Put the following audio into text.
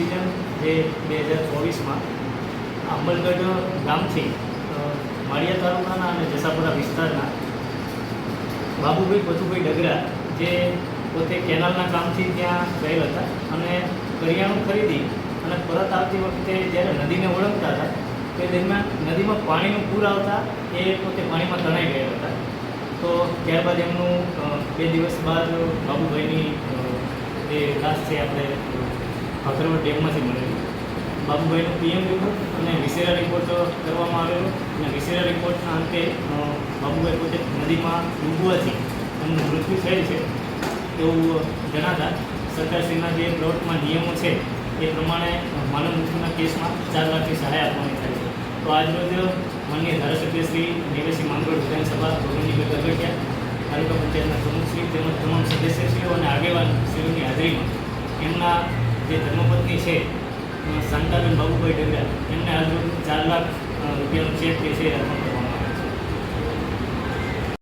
Decision જે 2024માં અમલગઢ ગામથી માળિયા તાલુકાના અને જસાપુરા વિસ્તારના બાબુભાઈ પથુભાઈ ડગરા જે પોતે કેનાલના કામથી ત્યાં ગયેલ હતા અને કરિયાણું ખરીદી અને પરત આવતી વખતે જ્યારે નદીને ઓળંગતા હતા તે દરમિયાન નદીમાં પાણીનું પૂર આવતા એ પોતે પાણીમાં તણાઈ ગયા હતા. તો ત્યારબાદ એમનું 2 દિવસ બાદ બાબુભાઈની જે લાશ છે આપણે ભાખરવડ ડેમમાંથી મળેલી. બાબુભાઈનું PM રિપોર્ટ અને વિસેરા રિપોર્ટ કરવામાં આવેલો અને વિસેરા રિપોર્ટના અંતે બાબુભાઈ પોતે નદીમાં ડૂબવાથી એમનું મૃત્યુ થયેલ છે એવું જણાતા સરકારશ્રીના જે પ્લોટમાં નિયમો છે એ પ્રમાણે માનવ મૃત્યુના કેસમાં 4 લાખની સહાય આપવાની થાય છે. તો આજરોજ માનનીય ધારાસભ્ય શ્રી નિવેશી માંગરોળ વિધાનસભા ભવનની ગગટિયા તાલુકા પંચાયતના પ્રમુખશ્રી તેમજ તમામ સદસ્યશ્રીઓ અને આગેવાનશ્રીઓની હાજરીમાં એમના જે ધર્મપત્ની છે શાંતાબેન બાબુભાઈ ડગરા એમને આજરોજ 4 લાખ રૂપિયાનો ચેક જે છે